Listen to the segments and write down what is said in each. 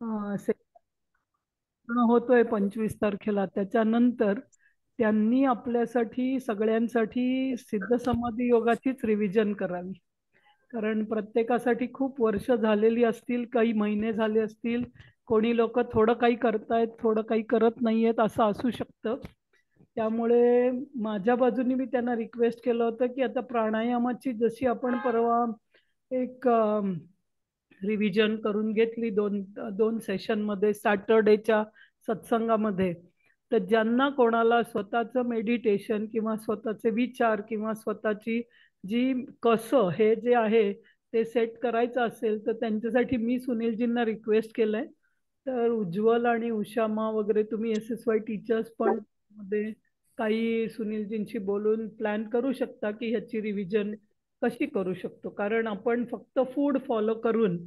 पूर्ण होतोय 25 तारखेला. त्याच्यानंतर त्यांनी आपल्यासाठी सगळ्यांसाठी सिद्ध समाधी योगाचीच रिव्हिजन करावी. कारण प्रत्येकासाठी खूप वर्ष झालेली असतील, काही महिने झाले असतील, कोणी लोक थोडं काही करतायत, थोडं काही करत नाहीयेत, असं असू शकतं. त्यामुळे माझ्या बाजूने मी त्यांना रिक्वेस्ट केलं होतं की आता प्राणायामाची जशी आपण परवा एक रिव्हिजन करून घेतली दोन दोन सेशनमध्ये सॅटर्डेच्या सत्संगामध्ये, तर ज्यांना कोणाला स्वतःचं मेडिटेशन किंवा स्वतःचे विचार किंवा स्वतःची जी कसं हे जे आहे ते सेट करायचं असेल, तर त्यांच्यासाठी मी सुनीलजींना रिक्वेस्ट केलंय. तर उज्ज्वल आणि उषामा वगैरे तुम्ही SSY टीचर्स पण मध्ये काही सुनीलजींशी बोलून प्लॅन करू शकता की ह्याची रिव्हिजन कशी करू शकतो. कारण आपण फक्त फूड फॉलो करून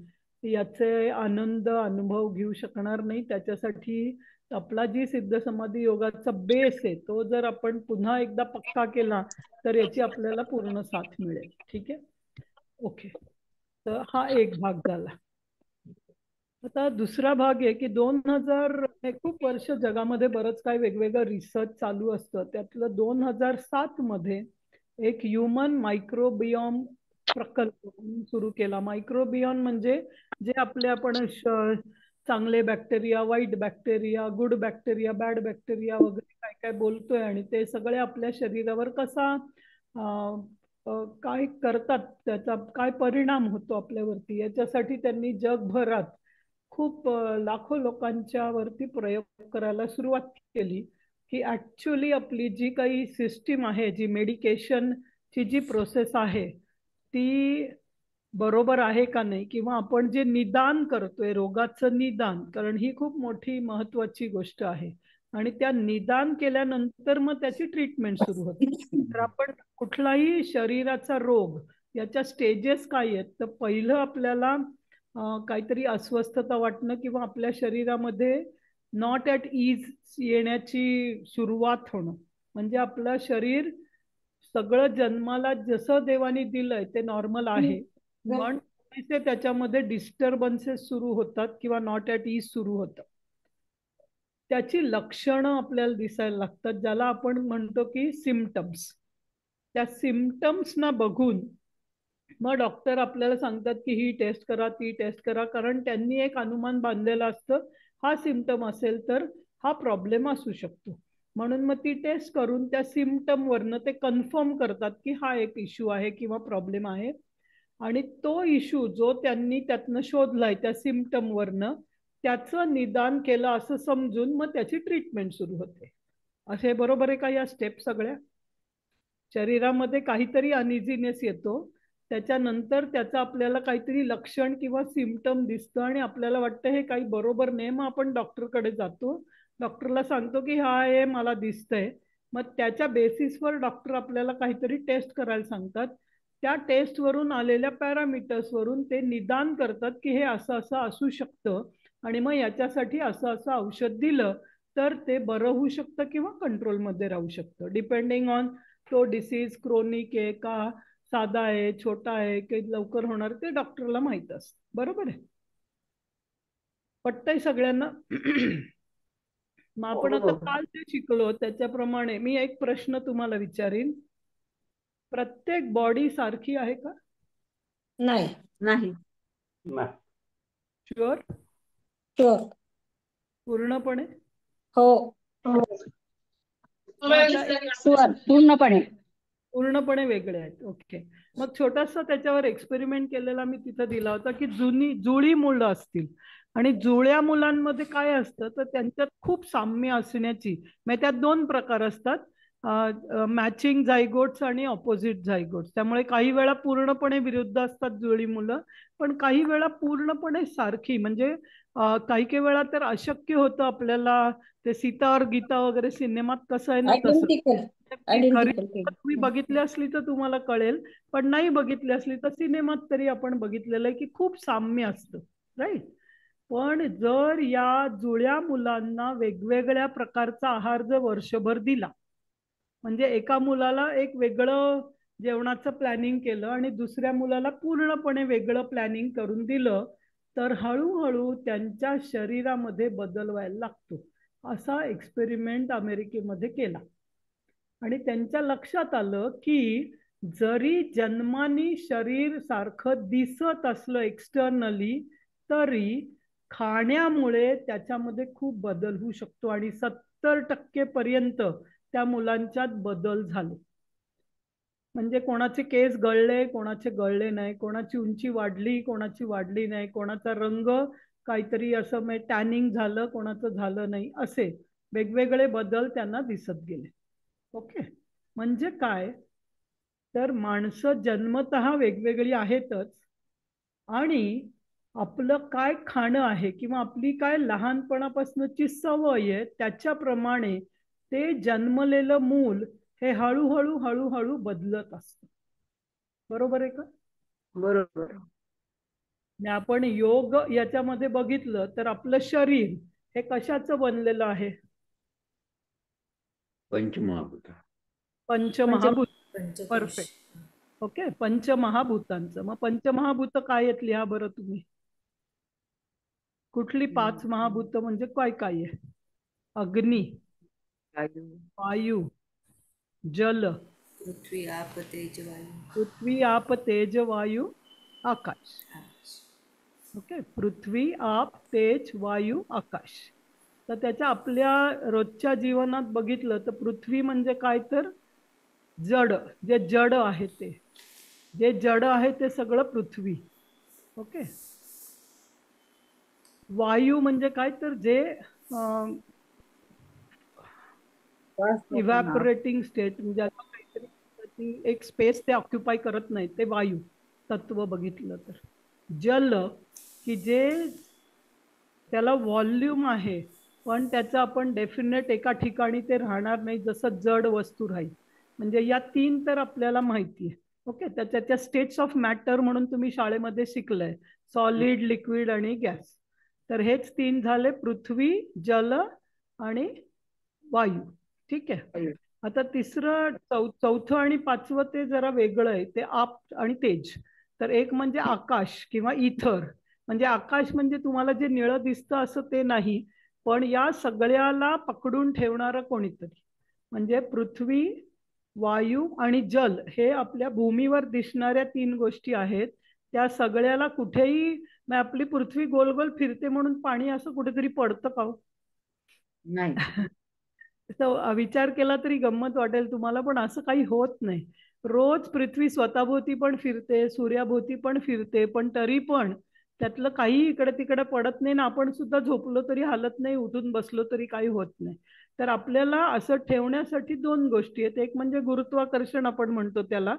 याचे आनंद अनुभव घेऊ शकणार नाही. त्याच्यासाठी आपला जी सिद्ध समाधी योगाचा बेस आहे तो जर आपण पुन्हा एकदा पक्का केला तर याची आपल्याला पूर्ण साथ मिळेल. ठीक आहे, ओके. तर हा एक भाग झाला. आता दुसरा भाग आहे की 2000 हे खूप वर्ष जगामध्ये बरंच काही वेगवेगळं रिसर्च चालू असतं. त्यातलं 2007 मध्ये एक ह्युमन मायक्रोबियम प्रकल्प सुरू केला. मायक्रोबियम म्हणजे जे आपले आपण चांगले बॅक्टेरिया, वाईट bacteria, good bacteria, bad bacteria वगैरे काय काय बोलतोय, आणि ते सगळे आपल्या शरीरावर कसा काय करतात, त्याचा काय परिणाम होतो आपल्यावरती, याच्यासाठी त्यांनी जगभरात खूप लाखो लोकांच्या वरती प्रयोग करायला सुरुवात केली की ऍक्च्युली आपली जी काही सिस्टीम आहे, जी मेडिकेशनची जी प्रोसेस आहे ती बरोबर आहे का नाही, किंवा आपण जे निदान करतोय रोगाचं निदान, कारण ही खूप मोठी महत्वाची गोष्ट आहे. आणि त्या निदान केल्यानंतर मग त्याची ट्रीटमेंट सुरू होते. तर आपण कुठलाही शरीराचा रोग याच्या स्टेजेस काय आहेत, तर पहिलं आपल्याला काहीतरी अस्वस्थता वाटणं किंवा आपल्या शरीरामध्ये नॉट ॲट इज येण्याची सुरुवात होणं. म्हणजे आपलं शरीर सगळं जन्माला जसं देवाने दिलंय ते नॉर्मल आहे, पण थोडेसे त्याच्यामध्ये डिस्टर्बन्सेस सुरू होतात किंवा नॉट ॲट इज सुरू होतं. त्याची लक्षणं आपल्याला दिसायला लागतात, ज्याला आपण म्हणतो की सिम्पटम्स. त्या सिम्पटम्सना बघून मग डॉक्टर आपल्याला सांगतात की ही टेस्ट करा, ती टेस्ट करा, कारण त्यांनी एक अनुमान बांधलेला असतं हा सिम्पटम असेल तर हा प्रॉब्लेम असू शकतो. म्हणून मग ती टेस्ट करून त्या सिम्पटम वरनं ते कन्फर्म करतात की हा एक इश्यू आहे किंवा प्रॉब्लेम आहे. आणि तो इश्यू जो त्यांनी त्यातनं शोधलाय त्या सिम्पटम वरनं त्याचं निदान केलं असं समजून मग त्याची ट्रीटमेंट सुरू होते. असे बरोबर आहे का या स्टेप सगळ्या? शरीरामध्ये काहीतरी अनइझीनेस येतो, त्याच्यानंतर त्याचं आपल्याला काहीतरी लक्षण किंवा सिम्पटम दिसतं आणि आपल्याला वाटतं हे काही बरोबर नाही, मग आपण डॉक्टरकडे जातो, डॉक्टरला सांगतो की हा हे मला दिसतंय. मग त्याच्या बेसिसवर डॉक्टर आपल्याला काहीतरी टेस्ट करायला सांगतात. त्या टेस्टवरून आलेल्या पॅरामीटर्सवरून ते निदान करतात की हे असं असं असू शकतं, आणि मग याच्यासाठी असं असं औषध दिलं तर ते बरं होऊ शकतं किंवा कंट्रोलमध्ये राहू शकतं, डिपेंडिंग ऑन तो डिसीज क्रोनिक आहे का साधा आहे, छोटा आहे की लवकर होणार, ते डॉक्टरला माहित असतं. बरोबर आहे? पटतंय सगळ्यांना? मग आपण आता काल जे शिकलो त्याच्याप्रमाणे मी एक प्रश्न तुम्हाला विचारीन. प्रत्येक बॉडी सारखी आहे का? नाही. नाही. शुअर? शुअर. पूर्णपणे? हो. शुअर, पूर्णपणे. पूर्णपणे वेगळे आहेत. ओके. मग छोटासा त्याच्यावर एक्सपेरिमेंट केलेला मी तिथं दिला होता की जुळी मुलं असतील आणि जुळ्या मुलांमध्ये काय असतं तर त्यांच्यात खूप साम्य असण्याची, म्हणजे त्यात दोन प्रकार असतात, मॅचिंग झायगोट्स आणि ऑपोजिट झायगोट्स. त्यामुळे काही वेळा पूर्णपणे विरुद्ध असतात जुळी मुलं, पण काही वेळा पूर्णपणे सारखी. म्हणजे काही काही वेळा तर अशक्य होतं आपल्याला, ते सीता और गीता वगैरे सिनेमात कसं आहे ना तसं. घरी तुम्ही बघितली असली तर तुम्हाला कळेल, पण नाही बघितली असली तर सिनेमात तरी आपण बघितलेलं आहे की खूप साम्य असतं, राईट? पण जर या जुळ्या मुलांना वेगवेगळ्या प्रकारचा आहार जर वर्षभर दिला, म्हणजे एका मुलाला एक वेगळं जेवणाचं प्लॅनिंग केलं आणि दुसऱ्या मुलाला पूर्णपणे वेगळं प्लॅनिंग करून दिलं, तर हळूहळू त्यांच्या शरीरामध्ये बदल व्हायला लागतो. असा एक्सपेरिमेंट अमेरिकेमध्ये केला आणि त्यांच्या लक्षात आलं की जरी जन्मानी शरीर सारखं दिसत असलं एक्सटर्नली, तरी खाण्यामुळे त्याच्यामध्ये खूप बदल होऊ शकतो आणि 70% पर्यंत त्या मुलांच्यात बदल झाले. म्हणजे कोणाचे केस गळले, कोणाचे गळले नाही, कोणाची उंची वाढली, कोणाची वाढली नाही, कोणाचा रंग काहीतरी असं म्हणजे टॅनिंग झालं, कोणाचं झालं नाही, असे वेगवेगळे बदल त्यांना दिसत गेले. ओके, म्हणजे काय तर माणसं जन्मतः वेगवेगळी आहेतच आणि आपलं काय खाणं आहे किंवा आपली काय लहानपणापासूनची सवय आहे त्याच्याप्रमाणे ते जन्मलेलं मूल हे हळूहळू हळूहळू बदलत असतं. बरोबर आहे का? बरोबर. आपण योग याच्यामध्ये बघितलं तर आपलं शरीर हे कशाचं बनलेलं आहे? पंचमहाभूत. पंचमहाभूत. पंचकोश. परफेक्ट. ओके, पंचमहाभूतांचं. मग पंचमहाभूत काय आहेत लिहा बरं तुम्ही. कुठली 5 महाभूत म्हणजे काय काय आहे? अग्नी, वायू, जल, पृथ्वी आप तेज वायू. पृथ्वी आप तेज वायू आकाश. ओके, पृथ्वी आप तेज वायू आकाश. तर त्याच्या आपल्या रोजच्या जीवनात बघितलं तर पृथ्वी म्हणजे काय तर जड, जे जड आहे ते, जे जड आहे ते सगळं पृथ्वी. ओके, वायू म्हणजे काय तर जे इव्हॅपोरेटिंग स्टेट, म्हणजे काहीतरी एक स्पेस ते ऑक्युपाय करत नाही, ते वायू तत्व बघितलं तर. जल की जे त्याला व्हॉल्यूम आहे पण त्याचं आपण डेफिनेट एका ठिकाणी ते राहणार नाही, जसं जड वस्तू राहील. म्हणजे या 3 तर आपल्याला माहिती आहे. ओके, त्याच्या स्टेट्स ऑफ मॅटर म्हणून तुम्ही शाळेमध्ये शिकलंय, सॉलिड, लिक्विड आणि गॅस. तर हेच 3 झाले, पृथ्वी, जल आणि वायू. ठीक आहे. आता तिसरं, चौथं आणि 5वं ते जरा वेगळं आहे, ते आप आणि तेज. तर एक म्हणजे आकाश किंवा इथर. म्हणजे आकाश म्हणजे तुम्हाला जे निळं दिसतं असं ते नाही, पण या सगळ्याला पकडून ठेवणारं कोणीतरी. म्हणजे पृथ्वी, वायू आणि जल हे आपल्या भूमीवर दिसणाऱ्या 3 गोष्टी आहेत. त्या सगळ्याला कुठेही, आपली पृथ्वी गोल गोल फिरते म्हणून पाणी असं कुठेतरी पडतं का? नाही. विचार केला तरी गंमत वाटेल तुम्हाला, पण असं काही होत नाही. रोज पृथ्वी स्वतःभोवती पण फिरते, सूर्याभोवती पण फिरते, पण तरी पण त्यातलं काही इकडे तिकडे पडत नाही ना. आपण सुद्धा झोपलो तरी हालत नाही, उठून बसलो तरी काही होत नाही. तर आपल्याला असं ठेवण्यासाठी 2 गोष्टी आहेत. एक म्हणजे गुरुत्वाकर्षण आपण म्हणतो त्याला,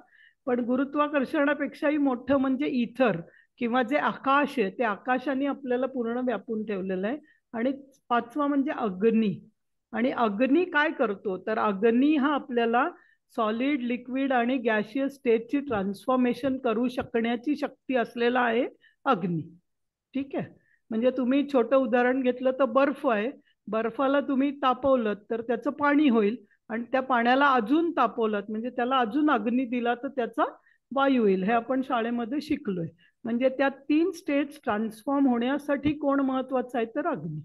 पण गुरुत्वाकर्षणापेक्षाही मोठं म्हणजे इथर किंवा जे आकाश आहे, ते आकाशाने आपल्याला पूर्ण व्यापून ठेवलेलं आहे. आणि 5वा म्हणजे अग्नी. आणि अग्नी काय करतो तर अग्नी हा आपल्याला सॉलिड, लिक्विड आणि गॅशियस स्टेटची ट्रान्सफॉर्मेशन करू शकण्याची शक्ती असलेला आहे अग्नी. ठीक आहे. म्हणजे तुम्ही छोटं उदाहरण घेतलं तर बर्फ आहे, बर्फाला तुम्ही तापवलं तर त्याचं पाणी होईल, आणि त्या पाण्याला अजून तापवलं म्हणजे त्याला अजून अग्नी दिला तर त्याचा वायू होईल. हे आपण शाळेमध्ये शिकलोय. म्हणजे त्या 3 स्टेट्स ट्रान्सफॉर्म होण्यासाठी कोण महत्वाचं आहे तर अग्नी.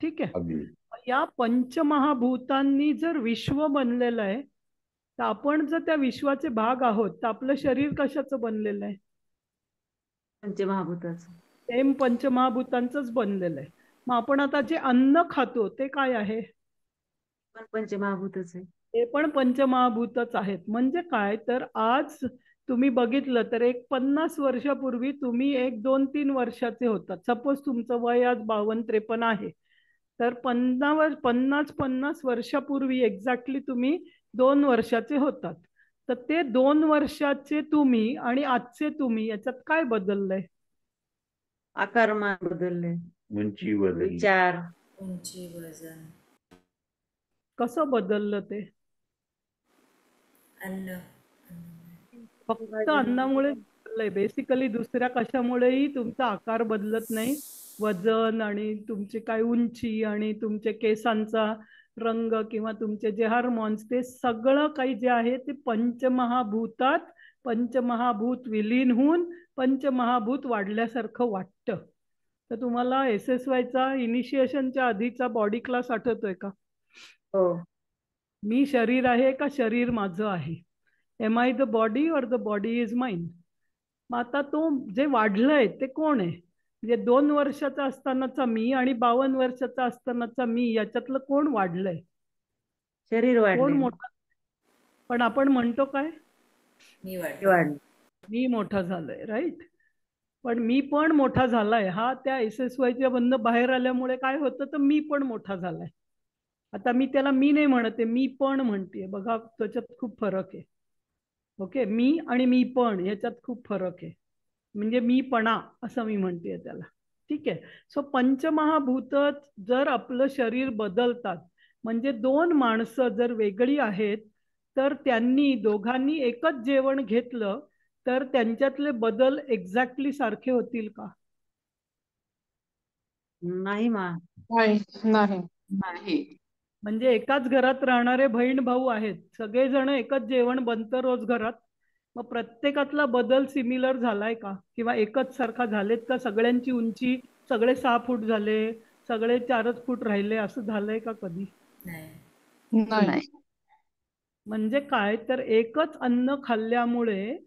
ठीक आहे. या पंचमहाभूतांनी जर विश्व बनलेलं आहे, तर आपण जर त्या विश्वाचे भाग आहोत, तर आपलं शरीर कशाचं बनलेलं आहे? पंचमहाभूताचं. सेम पंचमहाभूतांचंच बनलेलं आहे. मग आपण आता जे अन्न खातो ते काय आहे? पण पंचमहाभूतच आहे. ते पण पंचमहाभूतच आहेत. म्हणजे काय तर आज तुम्ही बघितलं तर एक 50 वर्षापूर्वी तुम्ही 1, 2, 3 वर्षाचे होतात. सपोज तुमचं वय आज 52-53 आहे, तर 50 वर्षापूर्वी एक्झॅक्टली तुम्ही 2 वर्षाचे होतात. तर ते 2 वर्षाचे तुम्ही आणि आजचे तुम्ही याच्यात काय बदललंय? आकारमान बदलले, उंची बदलली, विचार, उंची, वजन. कसं बदललं ते? अन्न. फक्त अन्नामुळे बदललंय. बेसिकली दुसऱ्या कशामुळेही तुमचा आकार बदलत नाही. वजन आणि तुमची काय उंची आणि तुमचे केसांचा रंग किंवा तुमचे जे हार्मोन्स, ते सगळं काही जे आहे ते पंचमहाभूतात, पंचमहाभूत विलीन होऊन पंचमहाभूत वाढल्यासारखं वाटतं. तर तुम्हाला SSYचा इनिशिएशनच्या आधीचा बॉडी क्लास आठवतोय का? हो. मी शरीर आहे का शरीर माझं आहे? एम आय द बॉडी और द बॉडी इज माइंड? मग आता तो जे वाढलंय ते कोण आहे? म्हणजे 2 वर्षाचा असतानाचा मी आणि 52 वर्षाचा असतानाचा मी याच्यातलं कोण वाढलंय? शरीर कोण वाढले. मोठा? पण आपण म्हणतो काय? मी वाढले. वाढले. मी मोठा झालोय, राईट? पण मी पण मोठा झालाय हा त्या SSYच्या बंद बाहेर आल्यामुळे काय होतं, तर मी पण मोठा झालाय. आता मी त्याला मी नाही म्हणते, मी पण म्हणते. बघा त्याच्यात खूप फरक आहे. ओके, मी आणि मी पण याच्यात खूप फरक आहे. म्हणजे मीपणा असं मी म्हणते त्याला. ठीक आहे. सो पंचमहाभूत जर आपलं शरीर बदलतात, म्हणजे 2 माणसं जर वेगळी आहेत, तर त्यांनी दोघांनी एकच जेवण घेतलं तर त्यांच्यातले बदल एक्झॅक्टली सारखे होतील का? नाही मा. नाही नाही नाही. म्हणजे एकाच घरात राहणारे बहीण भाऊ आहेत, सगळेजण एकच जेवण बनतं रोज घरात, मग प्रत्येकातला बदल सिमिलर झालाय का? किंवा एकच सारखा झालेत का? सगळ्यांची उंची सगळे 6 फूट झाले, सगळे 4च फूट राहिले, असं झालंय का कधी? नाही. नाही म्हणजे काय, तर एकच अन्न खाल्ल्यामुळे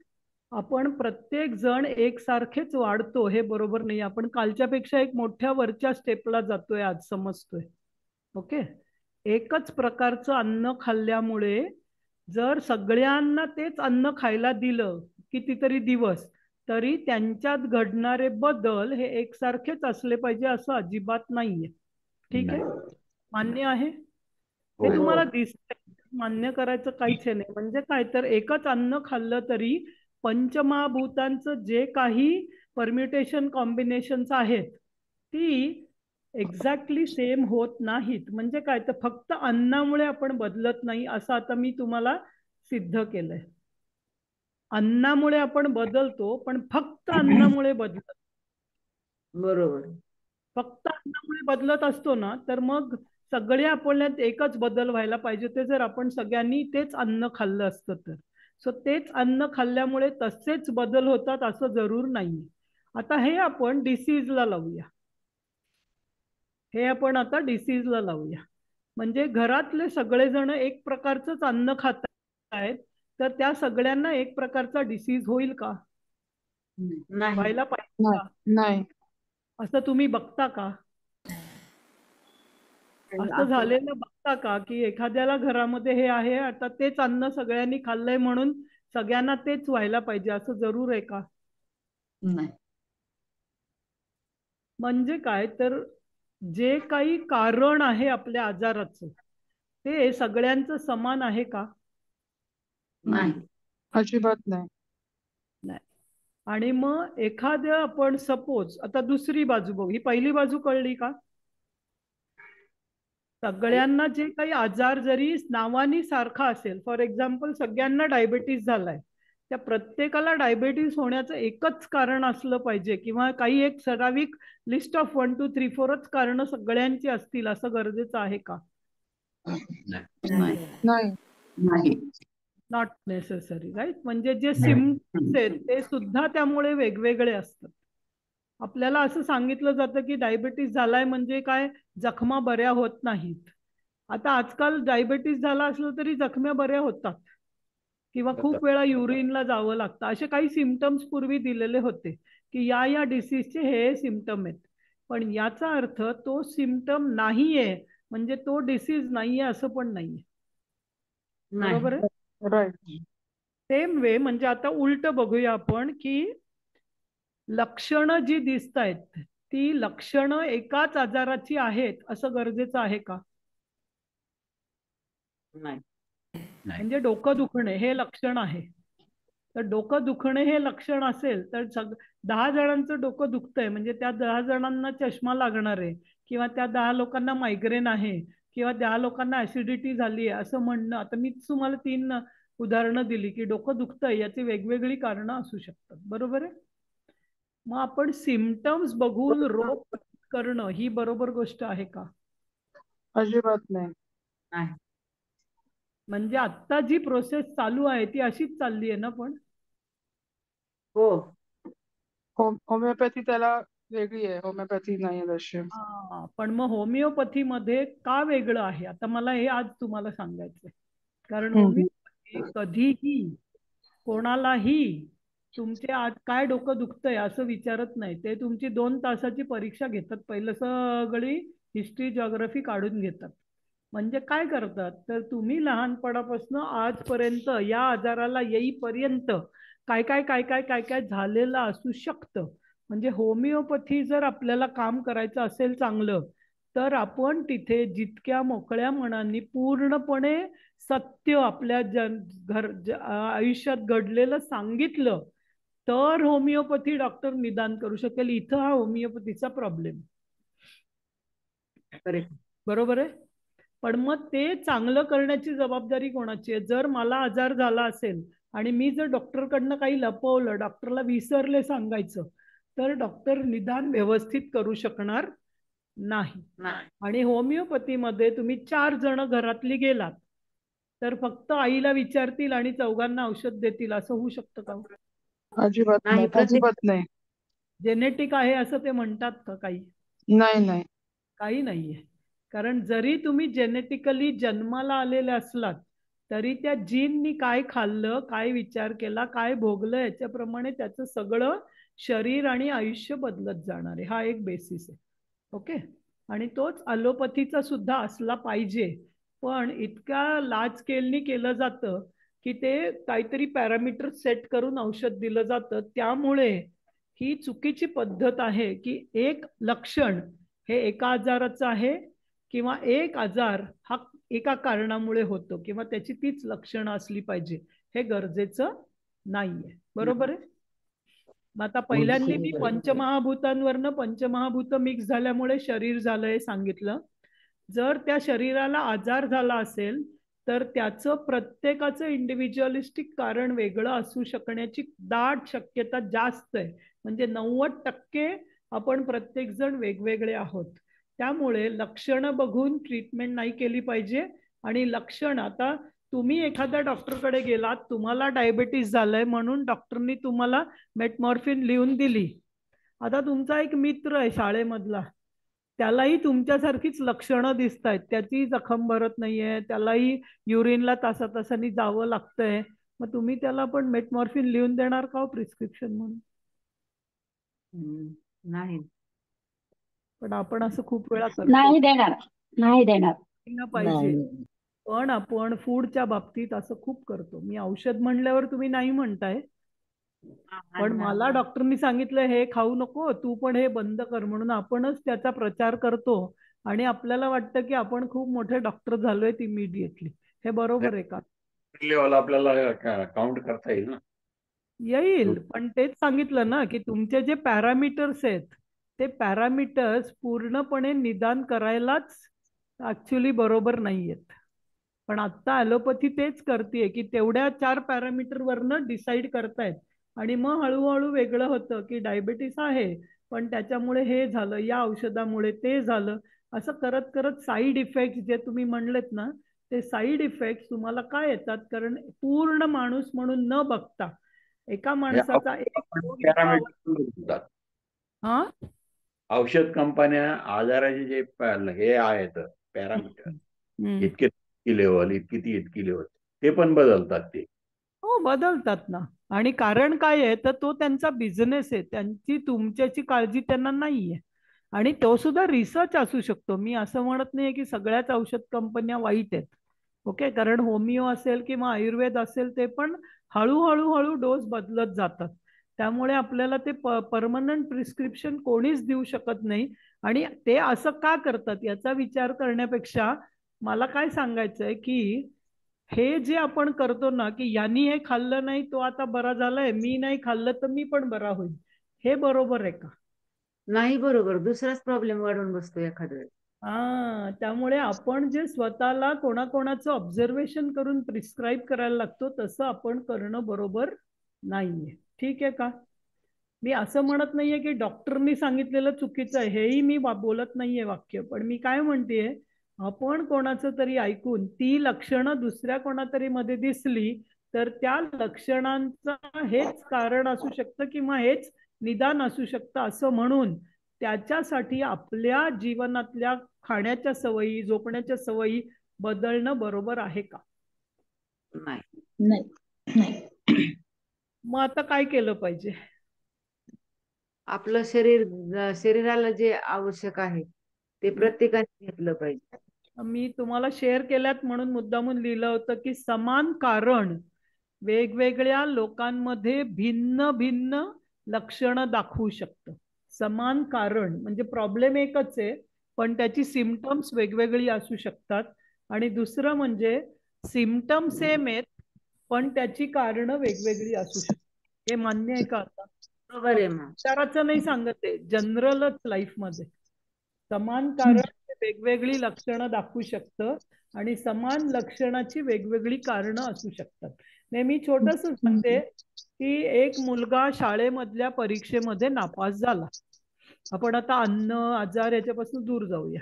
आपण प्रत्येक जण एकसारखेच वाढतो हे बरोबर नाही. आपण कालच्यापेक्षा एक मोठ्या वरच्या स्टेपला जातोय आज समजतोय. ओके, एकच प्रकारचं अन्न खाल्ल्यामुळे जर सगळ्यांना तेच अन्न खायला दिलं कितीतरी दिवस, तरी त्यांच्यात घडणारे बदल हे एकसारखेच असले पाहिजे असं अजिबात नाहीये. ठीक आहे, मान्य आहे? हे हो. तुम्हाला दिसतंय, मान्य करायचं काहीच हे नाही. म्हणजे काय, तर एकच अन्न खाल्लं तरी पंचमहाभूतांचं जे काही परम्युटेशन कॉम्बिनेशन्स आहेत ती एक्झॅक्टली सेम होत नाहीत. म्हणजे काय, तर फक्त अन्नामुळे आपण बदलत नाही असं आता मी तुम्हाला सिद्ध केलंय. अन्नामुळे आपण बदलतो, पण फक्त अन्नामुळे बदलत. बरोबर. फक्त अन्नामुळे बदलत असतो ना, तर मग सगळ्या आपल्यात एकच बदल व्हायला पाहिजे. ते जर आपण सगळ्यांनी तेच अन्न खाल्लं असतं तर. सो तेच अन्न खाल्ल्यामुळे तसेच बदल होतात असं जरूर नाही. आता हे आपण डिसीजला लावूया. हे आपण आता डिसीजला लावूया. म्हणजे घरातले सगळेजण एक प्रकारचंच अन्न खात आहेत, तर त्या सगळ्यांना एक प्रकारचा डिसीज होईल का? नाही. व्हायला पाहिजे का? नाही असं तुम्ही बघता का? असं झालेलं बघता का की एखाद्याला घरामध्ये हे आहे, आता तेच अन्न सगळ्यांनी खाल्लंय म्हणून सगळ्यांना तेच व्हायला पाहिजे असं जरूर आहे का? नाही. म्हणजे काय, तर जे काही कारण आहे आपल्या आजाराचं ते सगळ्यांचं समान आहे का? नाही. अजिबात नाही. नाही. आणि मग एखाद्या आपण सपोज आता दुसरी बाजू बघू. ही पहिली बाजू कळली का? सगळ्यांना जे काही आजार जरी नावानी सारखा असेल, फॉर एक्झाम्पल सगळ्यांना डायबिटीज झालाय, त्या प्रत्येकाला डायबिटीज होण्याचं एकच कारण असलं पाहिजे, किंवा काही एक ठराविक लिस्ट ऑफ 1 2 3 4च कारण सगळ्यांची असतील असं गरजेचं आहे का? नाही. नाही नाही. Not necessary, right? म्हणजे जे सिम्पटम्स आहेत ते सुद्धा त्यामुळे वेगवेगळे असतात. आपल्याला असं सांगितलं जातं की डायबिटीज झालाय म्हणजे काय, जखमा बऱ्या होत नाहीत. आता आजकाल डायबिटीज झाला असलं तरी जखम्या बऱ्या होतात, किंवा खूप वेळा युरिनला जावं लागतं. असे काही सिम्पटम्स पूर्वी दिलेले होते की या डिसीजचे हे सिम्पटम आहेत. पण याचा अर्थ तो सिम्पटम नाहीये म्हणजे तो डिसीज नाहीये असं पण नाहीये. बरोबर आहे? राईट. सेम वे म्हणजे आता उलट बघूया आपण की लक्षणं जी दिसत आहेत ती लक्षणं एकाच आजाराची आहेत असं गरजेचं आहे का? नाही. म्हणजे डोकं दुखणे हे लक्षण आहे, तर डोकं दुखणे हे लक्षण असेल तर 10 जणांचं डोकं दुखतंय म्हणजे त्या 10 जणांना चष्मा लागणार आहे, किंवा त्या 10 लोकांना मायग्रेन आहे, किंवा 10 लोकांना ऍसिडिटी झाली आहे असं म्हणणं. आता मी तुम्हाला 3 उदाहरणं दिली की डोकं दुखतंय, याची वेगवेगळी कारणं असू शकतात. बरोबर आहे? मग आपण सिम्पटम्स बघून रोग करणं ही बरोबर गोष्ट आहे का? अजिबात नाही. नाही. म्हणजे आता जी प्रोसेस चालू आहे ती अशीच चालली आहे ना? पण हो. होमिओपॅथी त्याला वेगळी आहे, होमिओपॅथी नाही आहे तशी. पण मग होमिओपॅथी मध्ये का वेगळं आहे आता मला हे आज तुम्हाला सांगायचंय. कारण होमिओपॅथी कधीही कोणालाही तुमचे आज काय डोकं दुखतंय असं विचारत नाही. ते तुमची 2 तासाची परीक्षा घेतात. पहिलं सगळी हिस्ट्री जॉग्राफी काढून घेतात. म्हणजे काय करतात तर तुम्ही लहानपणापासून आजपर्यंत या आजाराला येईपर्यंत काय काय काय काय काय काय झालेलं असू शकतं. म्हणजे होमिओपॅथी जर आपल्याला काम करायचं असेल चांगलं तर आपण तिथे जितक्या मोकळ्या मनाने पूर्णपणे सत्य आपल्या आयुष्यात घडलेलं सांगितलं तर होमिओपॅथी डॉक्टर निदान करू शकेल. इथं हा होमिओपॅथीचा प्रॉब्लेम. बरोबर आहे. पण मग ते चांगलं करण्याची जबाबदारी कोणाची आहे. जर मला आजार झाला असेल आणि मी जर डॉक्टरकडनं काही लपवलं, डॉक्टरला विसरले सांगायचं, तर डॉक्टर निदान व्यवस्थित करू शकणार नाही. आणि होमिओपॅथीमध्ये तुम्ही 4 जण घरातली गेलात तर फक्त आईला विचारतील आणि 4घांना औषध देतील असं होऊ शकतं का? अजिबात नाही, अजिबात नाही. जेनेटिक आहे असं ते म्हणतात का काही? नाही नाही, काही नाहीये. कारण जरी तुम्ही जेनेटिकली जन्माला आलेले असलात तरी त्या जीननी काय खाल्लं, काय विचार केला, काय भोगलं याच्याप्रमाणे त्याचं सगळं शरीर आणि आयुष्य बदलत जाणार आहे. हा एक बेसिस आहे. ओके. आणि तोच ॲलोपॅथीचा सुद्धा असला पाहिजे. पण इतक्या लार्ज स्केलनी केलं जातं की ते काहीतरी पॅरामीटर सेट करून औषध दिलं जातं. त्यामुळे ही चुकीची पद्धत आहे की एक लक्षण हे एका आजाराचं आहे किंवा एक आजार हा एका कारणामुळे होतो किंवा त्याची तीच लक्षणं असली पाहिजे हे गरजेचं नाहीये. बरोबर आहे. मग आता पहिल्यांदा मी पंचमहाभूतांवरनं पंचमहाभूत मिक्स झाल्यामुळे शरीर झालं हे सांगितलं. जर त्या शरीराला आजार झाला असेल तर त्याचं प्रत्येकाचं इंडिव्हिज्युअलिस्टिक कारण वेगळं असू शकण्याची दाट शक्यता जास्त आहे. म्हणजे 90% आपण प्रत्येक जण वेगवेगळे आहोत. त्यामुळे लक्षणं बघून ट्रीटमेंट नाही केली पाहिजे. आणि लक्षण आता तुम्ही एखाद्या डॉक्टरकडे गेलात, तुम्हाला डायबिटीस झालंय म्हणून डॉक्टरनी तुम्हाला मेटमॉर्फिन लिहून दिली. आता तुमचा एक मित्र आहे शाळेमधला, त्यालाही तुमच्यासारखीच लक्षणं दिसत आहेत, त्याची जखम भरत नाहीये, त्यालाही युरिनला तासातासांनी जावं लागतंय. मग तुम्ही त्याला पण मेटमॉर्फिन लिहून देणार का प्रिस्क्रिप्शन म्हणून? नाही. पण आपण असं खूप वेळा करतो. नाही देणार, नाही देणार पाहिजे. पण आपण फूडच्या बाबतीत असं खूप करतो. मी औषध म्हणल्यावर तुम्ही नाही म्हणताय, पण मला डॉक्टरनी सांगितलं हे खाऊ नको, तू पण हे बंद कर म्हणून आपणच त्याचा प्रचार करतो आणि आपल्याला वाटतं की आपण खूप मोठे डॉक्टर झालोय इमिडिएटली. हे बरोबर आहे का? लेवल आपल्याला काउंट करता येईल ना. येईल. पण तेच सांगितलं ना की तुमचे जे पॅरामीटर्स आहेत ते पॅरामीटर्स पूर्णपणे निदान करायलाच ऍक्च्युली बरोबर नाहीयेत. पण आता ॲलोपॅथी तेच करते की तेवढ्या 4 पॅरामीटर वरनं डिसाईड करतायत आणि मग हळूहळू वेगळं होतं की डायबिटीस आहे पण त्याच्यामुळे हे झालं, या औषधामुळे ते झालं. असं करत करत साईड इफेक्ट जे तुम्ही म्हणलेत ना ते साईड इफेक्ट तुम्हाला काय येतात. कारण पूर्ण माणूस म्हणून न बघता एका माणसाचा औषध कंपन्या आजाराचे जे हे आहेत पॅरामीटर, इतकी लेवल, इतकी लेवल, ते पण बदलतात. ते हो बदलतात ना. आणि कारण काय आहे तर तो त्यांचा बिझनेस आहे. त्यांची तुमच्याची काळजी त्यांना नाहीये. आणि तो सुद्धा रिसर्च असू शकतो. मी असं म्हणत नाहीये की सगळ्याच औषध कंपन्या वाईट आहेत. ओके. कारण होमिओ असेल किंवा आयुर्वेद असेल ते पण हळूहळू डोस बदलत जातात. त्यामुळे आपल्याला ते परमनंट प्रिस्क्रिप्शन कोणीच देऊ शकत नाही. आणि ते असं का करतात याचा विचार करण्यापेक्षा मला काय सांगायचंय की हे जे आपण करतो ना की यांनी हे खाल्लं नाही तो आता बरा झालाय, मी नाही खाल्लं तर मी पण बरा होईल, हे बरोबर आहे का? नाही बरोबर. दुसराच प्रॉब्लेम वाढून बसतो एखाद्या वेळेस. त्यामुळे आपण जे स्वतःला कोणाकोणाचं ऑब्झर्वेशन करून प्रिस्क्राईब करायला लागतो तसं आपण करणं बरोबर नाहीये. ठीक आहे का? मी असं म्हणत नाहीये की डॉक्टरनी सांगितलेलं चुकीचं आहे, हेही मी बोलत नाहीये वाक्य. पण मी काय म्हणतेय, आपण कोणाचं तरी ऐकून ती लक्षणं दुसऱ्या कोणातरी मध्ये दिसली तर त्या लक्षणांचं हेच कारण असू शकतं किंवा हेच निदान असू शकतं असं म्हणून त्याच्यासाठी आपल्या जीवनातल्या खाण्याच्या सवयी, झोपण्याच्या सवयी बदलणं बरोबर आहे का? नाही. नाही नाही. मग आता काय केलं पाहिजे? आपलं शरीराला जे आवश्यक आहे ते प्रत्येकाने घेतलं पाहिजे. मी तुम्हाला शेअर केल्यात म्हणून मुद्दामून लिहिलं होतं की समान कारण वेगवेगळ्या लोकांमध्ये भिन्न भिन्न लक्षणं दाखवू शकतं. समान कारण म्हणजे प्रॉब्लेम एकच आहे, पण त्याची सिम्पटम्स वेगवेगळी असू शकतात. आणि दुसरं म्हणजे सिम्पटम सेम आहेत, पण त्याची कारणं वेगवेगळी असू शकतात. हे मान्य आहे का? आता बरोबर आहे मग. विचाराचं नाही सांगत आहे, जनरलच लाईफमध्ये समान कारण वेगवेगळी लक्षणं दाखवू शकतं आणि समान लक्षणाची वेगवेगळी कारणं असू शकतात. मी छोटस सांगते की एक मुलगा शाळेमधल्या परीक्षेमध्ये नापास झाला. आपण आता अन्न, आजार याच्यापासून दूर जाऊया.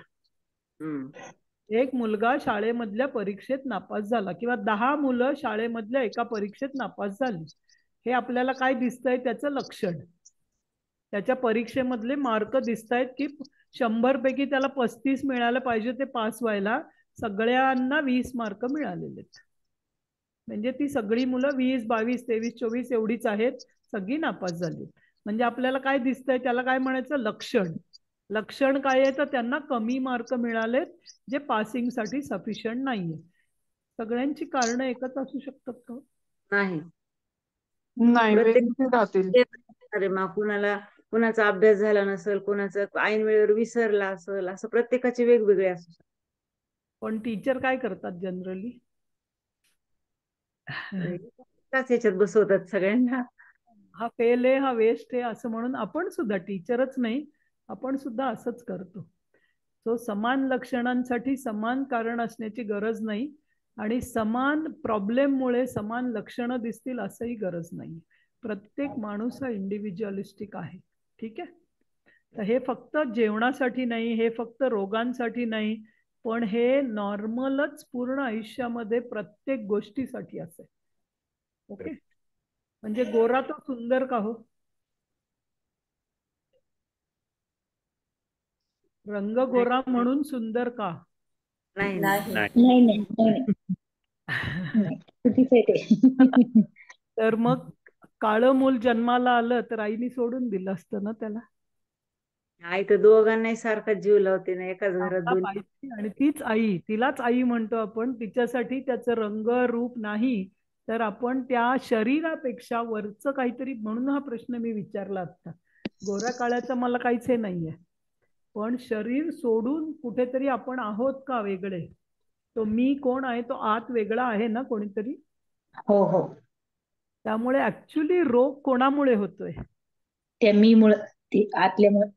एक मुलगा शाळेमधल्या परीक्षेत नापास झाला किंवा 10 मुलं शाळेमधल्या एका परीक्षेत नापास झाली. हे आपल्याला काय दिसतंय? त्याचं लक्षण. त्याच्या परीक्षेमधले मार्क दिसतायत की 100 पैकी त्याला 35 मिळायला पाहिजे ते पास व्हायला, सगळ्यांना 20 मार्क मिळालेले. म्हणजे ती सगळी मुलं 20, 22, 23, 24 एवढीच आहेत, सगळी नापास झाली. म्हणजे आपल्याला काय दिसतंय? त्याला काय म्हणायचं? लक्षण. लक्षण काय आहे? तर त्यांना कमी मार्क मिळालेत, जे पासिंग साठी सफिशियंट नाहीये. सगळ्यांची कारणं एकच असू शकतात का? नाही. नाही, प्रत्येक वेगवेगळे राहतील. अरे मग कुणाचा अभ्यास झाला नसेल, कुणाचा ऐन वेळेवर विसरला असेल, असं प्रत्येकाचे वेगवेगळे असू शकतात. पण टीचर काय करतात जनरली? त्याच ह्याच्यात बसवतात सगळ्यांना. हा फेल आहे, हा वेस्ट आहे असं म्हणून आपण सुद्धा, टीचरच नाही, आपण सुद्धा असंच करतो. सो समान लक्षणांसाठी समान कारण असण्याची गरज नाही आणि समान प्रॉब्लेममुळे समान लक्षणं दिसतील असंही गरज नाही. प्रत्येक माणूस हा इंडिव्हिज्युअलिस्टिक आहे. ठीक आहे. तर हे फक्त जेवणासाठी नाही, हे फक्त रोगांसाठी नाही, पण हे नॉर्मलच पूर्ण आयुष्यामध्ये प्रत्येक गोष्टीसाठी असेल. ओके. म्हणजे गोरा तो सुंदर का हो? रंग गोरा म्हणून सुंदर का? नाही. नाही. नाही नाही नाही. चुकीचं आहे ते. तर मग काळं मूल जन्माला आलं तर आईने सोडून दिलं असतं ना त्याला? आई तर दोघांनाही सारखा जीव लावते ना, एकाच घरात दोन. आणि तीच आई, तिलाच आई म्हणतो आपण. तिच्यासाठी त्याचं रंग रूप नाही, तर आपण त्या शरीरापेक्षा वरचं काहीतरी. म्हणून हा प्रश्न मी विचारला असता. गोऱ्या काळ्याचं मला काहीच हे नाहीये, पण शरीर सोडून कुठेतरी आपण आहोत का वेगळे? तो मी कोण आहे तो आत वेगळा आहे ना कोणीतरी. हो हो. त्यामुळे ऍक्च्युली रोग कोणामुळे होतोय? त्या मी मुळे, ते आतल्यामुळे.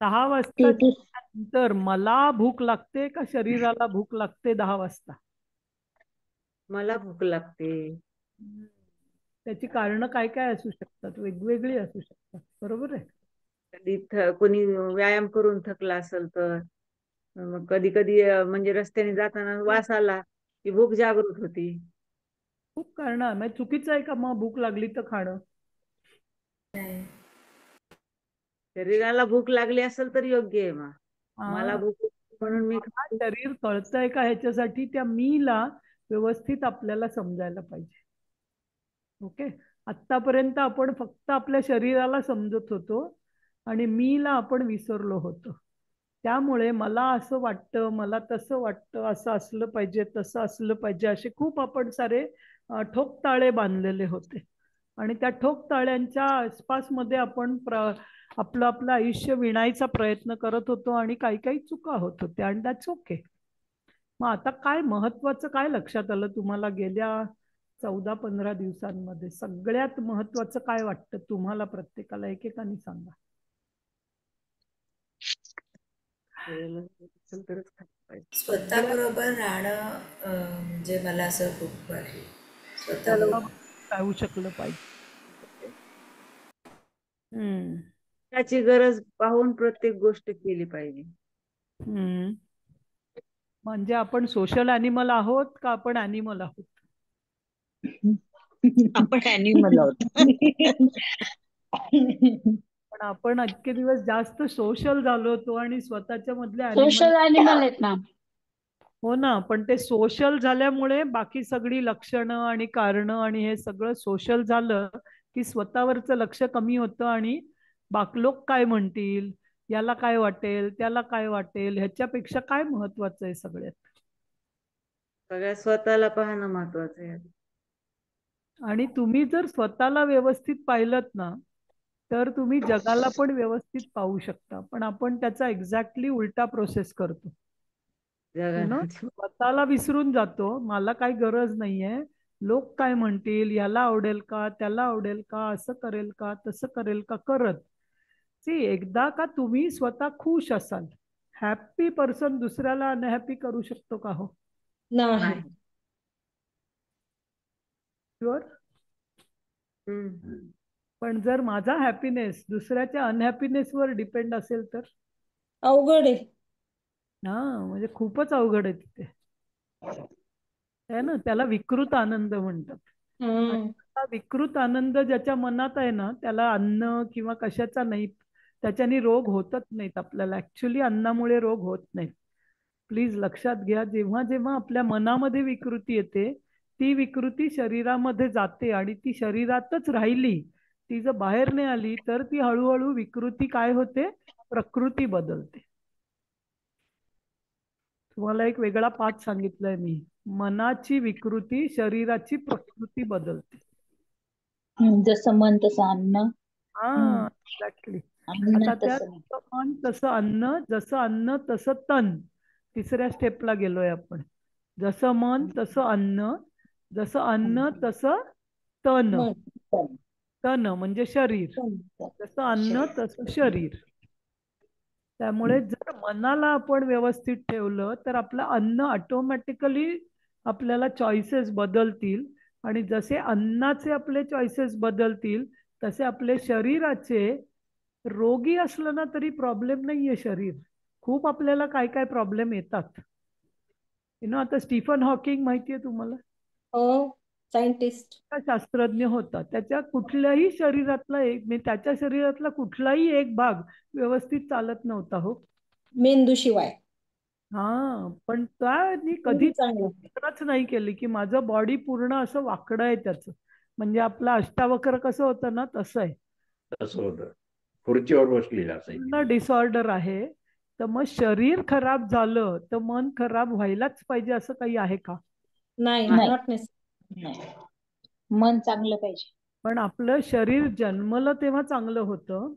6 वाजता नंतर मला भूक लागते का शरीराला भूक लागते 10 वाजता? मला भूक लागते. त्याची कारणं काय काय असू शकतात? वेगवेगळी असू शकतात. बरोबर आहे. कधी कोणी व्यायाम करून थकला असेल तर, मग कधी कधी म्हणजे रस्त्याने जाताना वास आला की भूक जागृत होती. खूप कारणं. म्हणजे चुकीचं आहे का मग भूक लागली तर खाणं? नाही. शरीराला भूक लागली असेल तर योग्य आहे. मग मला भूक म्हणून मी शरीर कळतंय का ह्याच्यासाठी त्या मीला व्यवस्थित आपल्याला समजायला पाहिजे. ओके. आतापर्यंत आपण फक्त आपल्या शरीराला समजत होतो आणि मीला आपण विसरलो होतो. त्यामुळे मला असं वाटतं, मला तसं वाटतं, असं असलं पाहिजे, तसं असलं पाहिजे, असे खूप आपण सारे ठोकताळे बांधलेले होते. आणि त्या ठोकताळ्यांच्या आसपासमध्ये आपण आपलं आयुष्य विणायचा प्रयत्न करत होतो आणि काही काही चुका होत होत्या. आणि दॅट्स ओके. मग आता काय महत्वाचं काय लक्षात आलं तुम्हाला गेल्या 14-15 दिवसांमध्ये? सगळ्यात महत्वाचं काय वाटतं तुम्हाला? प्रत्येकाला एकेकाने सांगा. स्वतः बरोबर राहणं म्हणजे मला असं खूप आहे. स्वतः राहू शकलं पाहिजे. त्याची गरज पाहून प्रत्येक गोष्ट केली पाहिजे. म्हणजे आपण सोशल ॲनिमल आहोत का आपण ॲनिमल आहोत? आपण ॲनिमल आहोत. पण आपण इतके दिवस जास्त सोशल झालो होतो आणि स्वतःच्या मधले सोशल ॲनिमल. ॲनिमल आहेत ना. हो ना, पण ते सोशल झाल्यामुळे बाकी सगळी लक्षणं आणि कारणं आणि हे सगळं सोशल झालं की स्वतःवरचं लक्ष कमी होतं आणि लोक काय म्हणतील, याला काय वाटेल, त्याला काय वाटेल, ह्याच्यापेक्षा काय महत्वाचं आहे सगळ्यात. सगळ्यात स्वतःला पाहणं महत्वाचं आहे. आणि तुम्ही जर स्वतःला व्यवस्थित पाहिलत ना तर तुम्ही जगाला पण व्यवस्थित पाहू शकता. पण आपण त्याचा एक्झॅक्टली उलटा प्रोसेस करतो. जगाला स्वतःला विसरून जातो, मला काही गरज नाहीये, लोक काय म्हणतील, याला आवडेल का, त्याला आवडेल का, असं करेल का, तसं करेल का करत. एकदा का तुम्ही स्वतः खुश असाल, हॅप्पी पर्सन दुसऱ्याला अनहॅप्पी करू शकतो का हो? नाही. शुअर. हम्म. पण जर माझा हॅपीनेस दुसऱ्याच्या अनहॅपीनेसवर डिपेंड असेल तर अवघड आहे. हा, म्हणजे खूपच अवघड आहे तिथे. आहे ना, त्याला विकृत आनंद म्हणतात. आणि विकृत आनंद ज्याच्या मनात आहे ना त्याला अन्न किंवा कशाचा नाही, त्याच्याने रोग होतच नाहीत आपल्याला. ऍक्च्युली अन्नामुळे रोग होत नाहीत. प्लीज लक्षात घ्या, जेव्हा जेव्हा आपल्या मनामध्ये विकृती येते ती विकृती शरीरामध्ये जाते आणि ती शरीरातच राहिली, ती जर बाहेर नाही आली तर ती हळूहळू विकृती काय होते, प्रकृती बदलते. तुम्हाला एक वेगळा पाठ सांगितलाय मी, मनाची विकृती शरीराची प्रकृती बदलते. जसं मन तसं अन्न. हा, एक्झॅक्टली. अन्न आता त्या तसं जसं मन तसं अन्न, जसं अन्न तसं तन. तिसऱ्या स्टेपला गेलोय आपण. जसं मन तसं अन्न, जसं अन्न तसं तन. मन. तन म्हणजे शरीर, जसं अन्न तसं शरीर. त्यामुळे जर मनाला आपण व्यवस्थित ठेवलं तर आपलं अन्न ऑटोमॅटिकली आपल्याला चॉईसेस बदलतील आणि जसे अन्नाचे आपले चॉईसेस बदलतील तसे आपले शरीराचे, रोगी असलं ना तरी प्रॉब्लेम नाहीये शरीर, खूप आपल्याला काय काय प्रॉब्लेम येतात. आता स्टीफन हॉकिंग माहितीये तुम्हाला? हो, सायंटिस्ट. शास्त्रज्ञ होता. त्याच्या कुठल्याही शरीरातला त्याच्या शरीरातला कुठलाही एक भाग व्यवस्थित चालत नव्हता हो, मेंदू शिवाय. हा, पण त्यांनी कधी विचारच नाही केली की माझं बॉडी पूर्ण असं वाकडं आहे त्याचं, म्हणजे आपलं अष्टावक्र कसं होतं ना तसं आहे. तसं होतं, खुर्चीवर बसलेलं असायचं. डिसऑर्डर आहे. तर मग शरीर खराब झालं तर मन खराब व्हायलाच पाहिजे असं काही आहे का? नाही, मन चांगलं पाहिजे. पण आपलं शरीर जन्मलं तेव्हा चांगलं होतं,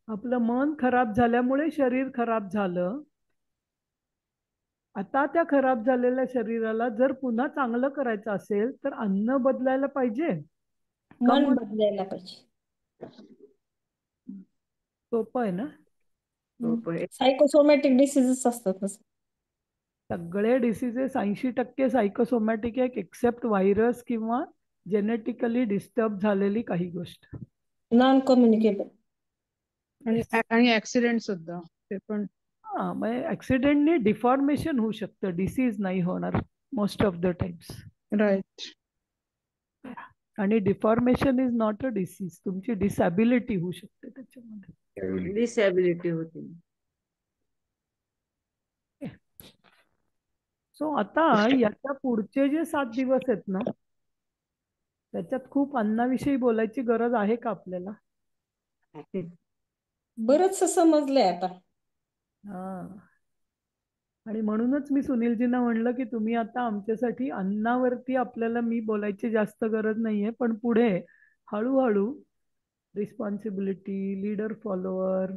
आपलं मन खराब झाल्यामुळे शरीर खराब झालं. आता त्या खराब झालेल्या शरीराला जर पुन्हा चांगलं करायचं असेल तर अन्न बदलायला पाहिजे, मन बदलायला पाहिजे. सोपं आहे ना? सायकोसोमॅटिक डिसीजेस असतात. सगळे डिसीजेस 80% सायकोसोमॅटिक आहे, एक्सेप्ट व्हायरस किंवा जेनेटिकली डिस्टर्ब झालेली काही गोष्ट. नॉन कम्युनिकेबल आणि ऍक्सिडेंट सुद्धा ते पण. हा, म्हणजे ऍक्सिडेंटनी डिफॉर्मेशन होऊ शकतं, डिसीज नाही होणार most of the times. Right. आणि deformation is not a disease, तुमची डिसॅबिलिटी होऊ शकते त्याच्यामध्ये. डिसॅबिलिटी होती. सो आता याच्या पुढचे जे 7 दिवस आहेत ना त्याच्यात खूप अन्नाविषयी बोलायची गरज आहे का आपल्याला? बरंच समजलंय आता. हा, आणि म्हणूनच मी सुनीलजींना म्हणलं की तुम्ही आता आमच्यासाठी अन्नावरती आपल्याला मी बोलायची जास्त गरज नाहीये, पण पुढे हळूहळू रिस्पॉन्सिबिलिटी, लीडर फॉलोअर,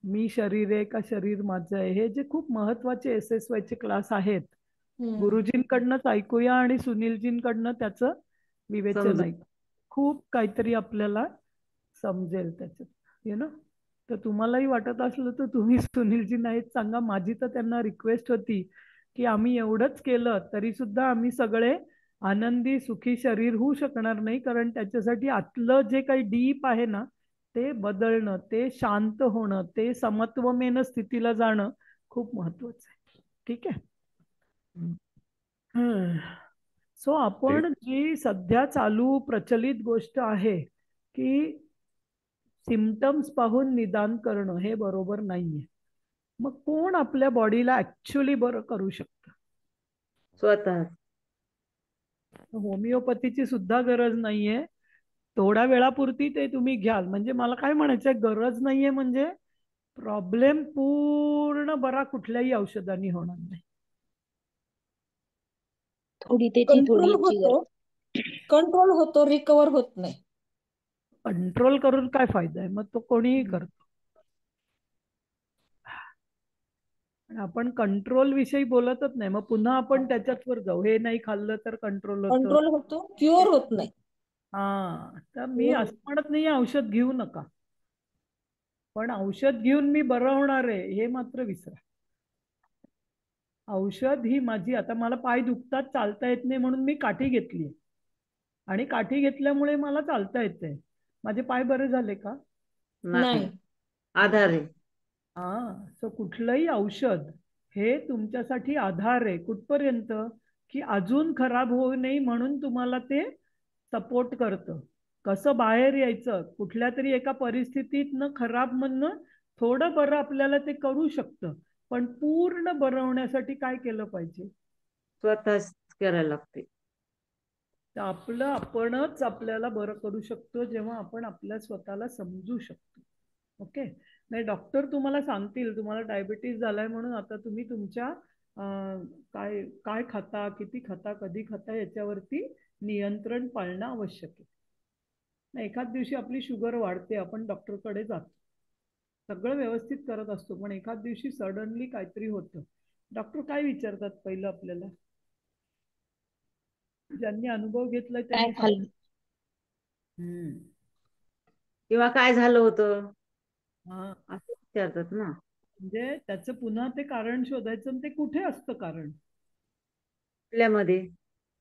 मी शरीर आहे का शरीर माझं आहे, हे जे खूप महत्वाचे SSY चे क्लास आहेत, गुरुजींकडनंच ऐकूया आणि सुनीलजींकडनं त्याचं विवेचन ऐकू. खूप काहीतरी आपल्याला समजेल त्याच्यात. तर तुम्हालाही वाटत असलं तर तुम्ही सुनीलजींना हेच सांगा. माझी तर त्यांना रिक्वेस्ट होती की आम्ही एवढंच केलं तरी सुद्धा आम्ही सगळे आनंदी सुखी शरीर होऊ शकणार नाही, कारण त्याच्यासाठी आतलं जे काही डीप आहे ना ते बदलणं, ते शांत होणं, ते समत्वमेन स्थितीला जाणं खूप महत्वाचं आहे. ठीक आहे. सो आपण जी सध्या चालू प्रचलित गोष्ट आहे की सिम्पटम्स पाहून निदान करणं हे बरोबर नाहीये. मग कोण आपल्या बॉडीला ऍक्च्युली बरं करू शकतं? स्वतः. होमिओपॅथीची सुद्धा गरज नाहीये. थोड्या वेळापुरती ते तुम्ही घ्याल. म्हणजे मला काय म्हणायचंय, गरज नाहीये म्हणजे प्रॉब्लेम पूर्ण बरा कुठल्याही औषधांनी होणार नाही. थोडी त्याची थोडी कंट्रोल याची होतो, कंट्रोल होतो, रिकवर होत नाही. कंट्रोल करून काय फायदा आहे? मग तो कोणीही करतो. आपण कंट्रोल विषयी बोलतच नाही. मग पुन्हा आपण त्याच्याच वर जाऊ, हे नाही खाल्लं तर कंट्रोल होतं. कंट्रोल होतो, क्युअर होत नाही. हा, तर मी असं म्हणत नाही औषध घेऊ नका, पण औषध घेऊन मी बरं होणार आहे हे मात्र विसरा. औषध ही माझी, आता मला पाय दुखतात, चालता येत नाही म्हणून मी काठी घेतली आणि काठी घेतल्यामुळे मला चालता येतंय. माझे पाय बरे झाले का? नाही. आधार आहे. हा, सो कुठलंही औषध हे तुमच्यासाठी आधार आहे. कुठपर्यंत की अजून खराब होऊ नये म्हणून तुम्हाला ते सपोर्ट करतं. कसं बाहेर यायचं, कुठल्या तरी एका परिस्थितीतनं खराब म्हणणं थोडं बरं आपल्याला ते करू शकतं, पण पूर्ण बरं होण्यासाठी काय केलं पाहिजे? स्वतःच करायला लागते. तर आपलं आपणच आपल्याला बरं करू शकतो जेव्हा आपण आपल्या स्वतःला समजू शकतो. ओके. नाही, डॉक्टर तुम्हाला सांगतील तुम्हाला डायबिटीज झालाय म्हणून आता तुम्ही तुमच्या काय काय खाता, किती खाता, कधी खाता याच्यावरती नियंत्रण पाळणं आवश्यक आहे. नाही, एखाद दिवशी आपली शुगर वाढते, आपण डॉक्टरकडे जातो, सगळं व्यवस्थित करत असतो, पण एखाद दिवशी सडनली काहीतरी होतं. डॉक्टर काय विचारतात पहिलं आपल्याला? ज्यांनी अनुभव घेतलाय काय त्यांनी खाल्लं? किंवा काय झालं होतं हा, असं विचारतात ना. म्हणजे त्याचं पुन्हा ते कारण शोधायचं आणि ते कुठे असतं कारण? आपल्यामध्ये.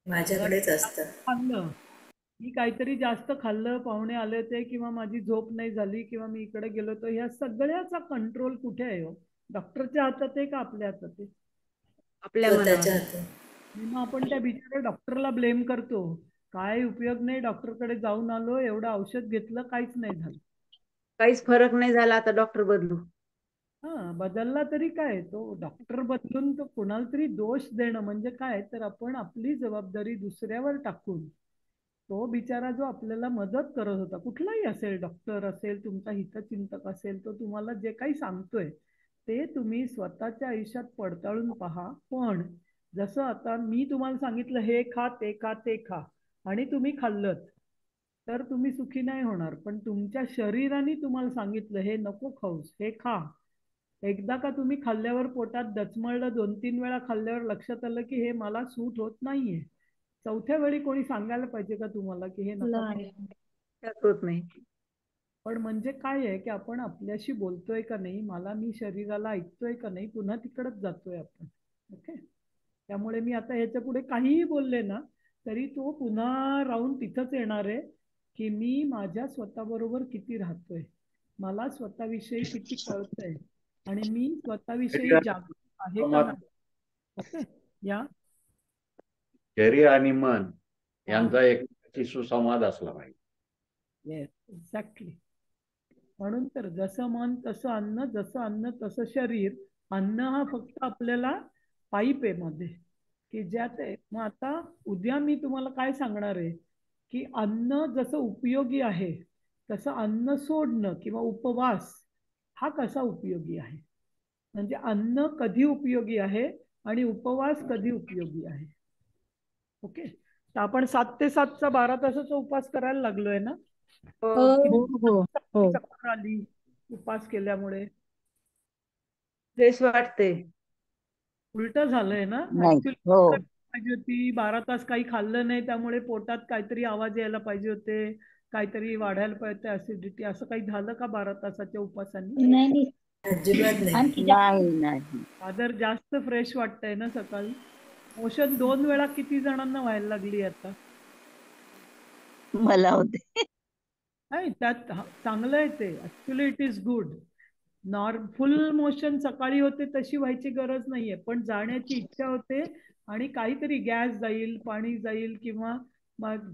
माझ्याकडेच असतं. खाल्लं, मी काहीतरी जास्त खाल्लं, पाहुणे आले होते, किंवा माझी झोप नाही झाली, किंवा मी इकडे गेलो होतो, ह्या सगळ्याचा कंट्रोल कुठे आहे हो? डॉक्टरच्या हातात आहे का आपल्या हातात आहे? आपल्या स्वतःच्या मनावर. हातून. मग आपण त्या बिचाऱ्या डॉक्टरला ब्लेम करतो. काय उपयोग नाही, डॉक्टरकडे जाऊन आलो, एवढं औषध घेतलं, काहीच नाही झालं. काहीच फरक नाही झाला, आता डॉक्टर बदलू. हा, बदलला तरी काय, तो डॉक्टर बदलून तो कोणाला तरी दोष देणं म्हणजे काय, तर आपण आपली जबाबदारी दुसऱ्यावर टाकून तो बिचारा जो आपल्याला मदत करत होता, कुठलाही असेल, डॉक्टर असेल, तुमचा हितचिंतक असेल, तो तुम्हाला जे काही सांगतोय ते तुम्ही स्वतःच्या आयुष्यात पडताळून पहा. पण जसं आता मी तुम्हाला सांगितलं हे खा, ते खा, ते खा, आणि तुम्ही खाल्लत तर तुम्ही सुखी नाही होणार. पण तुमच्या शरीराने तुम्हाला सांगितलं हे नको खाऊस, हे खा. एकदा का तुम्ही खाल्ल्यावर पोटात दचमळलं, 2-3 वेळा खाल्ल्यावर लक्षात आलं की हे मला सूट होत नाहीये, चौथ्या वेळी कोणी सांगायला पाहिजे का तुम्हाला की हे नका खाऊ? नाही. त्यात होत नाही. पण म्हणजे काय आहे की आपण आपल्याशी बोलतोय का नाही, मी शरीराला ऐकतोय का नाही, पुन्हा तिकडच जातोय आपण. ओके. त्यामुळे मी आता ह्याच्या पुढे काहीही बोलले ना तरी तो पुन्हा राहून तिथंच येणार आहे की मी माझ्या स्वतःबरोबर किती राहतोय, मला स्वतःविषयी किती कळतंय, आणि मी स्वतःविषयी जागरूक आहे का नाही. ओके. या शरीर आणि मन यांचा एक सुसंवाद असला पाहिजे. Yes, exactly. म्हणून तर जसं मन तसं अन्न, जसं अन्न तसं शरीर. अन्न हा फक्त आपल्याला पाईप आहे मध्ये की ज्यात आहे. मग आता उद्या मी तुम्हाला काय सांगणार आहे की अन्न जसं उपयोगी आहे तसं अन्न सोडणं किंवा उपवास हा कसा उपयोगी आहे. म्हणजे अन्न कधी उपयोगी आहे आणि उपवास कधी उपयोगी आहे. ओके. तर आपण 7 ते 7चा 12 तासाचा उपवास करायला लागलोय ना. हो. हो हो चक्कर आली उपवास केल्यामुळे, फ्रेश वाटते. उलट झालंय ना. नाही. ऍक्च्युली हो. पाहिजे होती, 12 तास काही खाल्लं नाही त्यामुळे पोटात काहीतरी आवाज यायला पाहिजे होते, काहीतरी वाढायला पाहिजे, ऍसिडिटी, असं काही झालं का 12 तासाच्या उपवासाने? नाही, अजिबात नाही. आणखी नाही. फादर जास्त फ्रेश वाटतंय ना सकाळी. मोशन 2 वेळा किती जणांना व्हायला लागली आता? मला होते. नाही, त्यात चांगलं आहे ते. Actually it is good. Full motion सकाळी होते तशी व्हायची गरज नाहीये, पण जाण्याची इच्छा होते आणि काहीतरी गॅस जाईल, पाणी जाईल, किंवा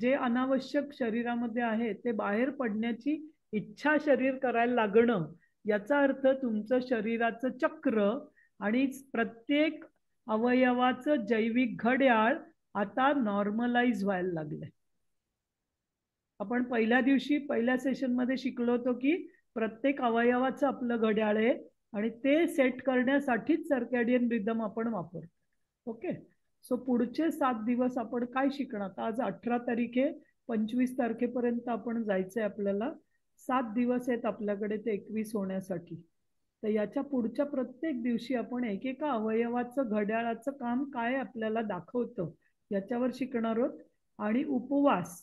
जे अनावश्यक शरीरामध्ये आहे ते बाहेर पडण्याची इच्छा शरीर करायला लागणं याचा अर्थ तुमचं शरीराचं चक्र आणि प्रत्येक अवयवाचं जैविक घड्याळ आता नॉर्मलाइज व्हायला लागलंय. आपण पहिल्या दिवशी पहिल्या सेशनमध्ये शिकलो होतो की प्रत्येक अवयवाचं आपलं घड्याळ आहे आणि ते सेट करण्यासाठीच सर्कॅडियन रिदम आपण वापरतो. ओके, सो पुढचे 7 दिवस आपण काय शिकणार? आज 18 तारीख आहे, 25 तारखेपर्यंत आपण जायचंय. आपल्याला 7 दिवस आहेत आपल्याकडे ते 21 होण्यासाठी. तर याच्या पुढच्या प्रत्येक दिवशी आपण एकेका अवयवाचं घड्याळाचं काम काय आपल्याला दाखवतं याच्यावर शिकणार आहोत. आणि उपवास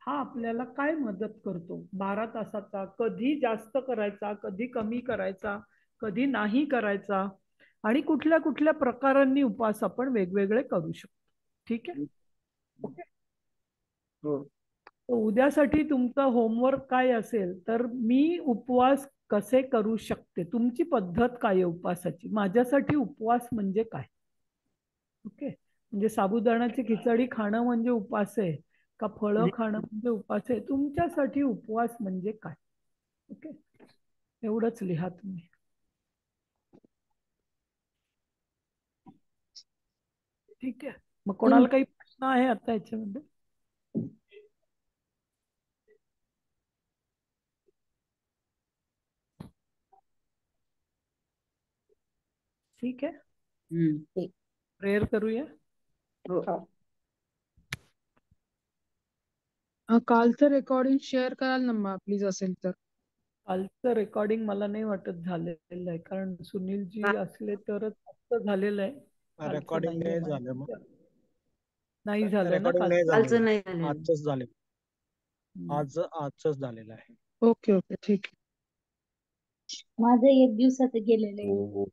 हा आपल्याला काय मदत करतो? 12 तासाचा कधी जास्त करायचा, कधी कमी करायचा, कधी नाही करायचा, आणि कुठल्या कुठल्या प्रकारांनी उपवास आपण वेगवेगळे करू शकतो. ठीक आहे, ओके. उद्यासाठी तुमचं होमवर्क काय असेल तर मी उपवास कसे करू शकते, तुमची पद्धत काय आहे उपवासाची, माझ्यासाठी उपवास म्हणजे काय. ओके, म्हणजे साबुदाण्याची खिचडी खाणं म्हणजे उपवास आहे का, फळं खाणं म्हणजे उपवास आहे, तुमच्यासाठी उपवास म्हणजे काय. ओके, एवढंच लिहा तुम्ही. ठीक आहे, मग कोणाला काही प्रश्न आहे आता याच्यामध्ये? ठीक आहे, प्रेयर करूया. कालचं रेकॉर्डिंग शेअर कराल ना मग प्लीज, असेल तर. कालचं रेकॉर्डिंग मला नाही वाटत झालेलं आहे, कारण सुनीलजी असले तरच आजचं झालेलं आहे. कालचं रेकॉर्डिंग नाहीये नाही झालं माहिती. मग. नाही झालं ना रेकॉर्डिंग कालचं? नाही कालचं झालेलं, नाही झालेलं. आजच झाले. आजच झालेलं आहे. ओके ओके ठीक आहे. माझं 1 दिवसाचं गेलेलं आहे. हो.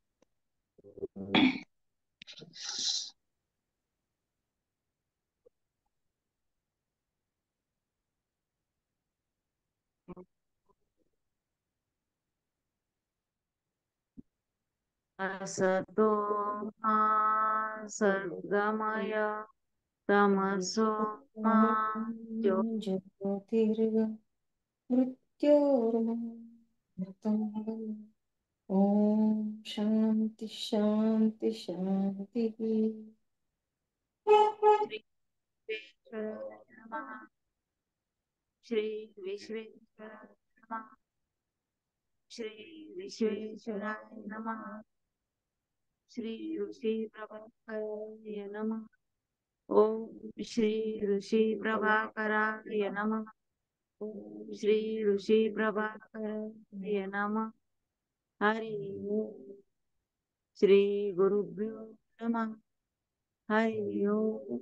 असतो मा सद्गमय तमसो मा ज्योतिर्मृत्योर्मृतंगम्. ओम शांती शांती शांती. श्री विश्वेश्वराय नमः. श्री विश्वेश्वराय नमः. श्री ऋषी प्रभाकराय नमः. ओम श्री ऋषी प्रभाकराय नमः. ओम श्री ऋषी प्रभाकराय नमः. हरि ओम. श्री गुरुभ्यो नमः. हरि ओम.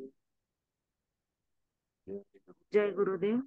जय गुरुदेव.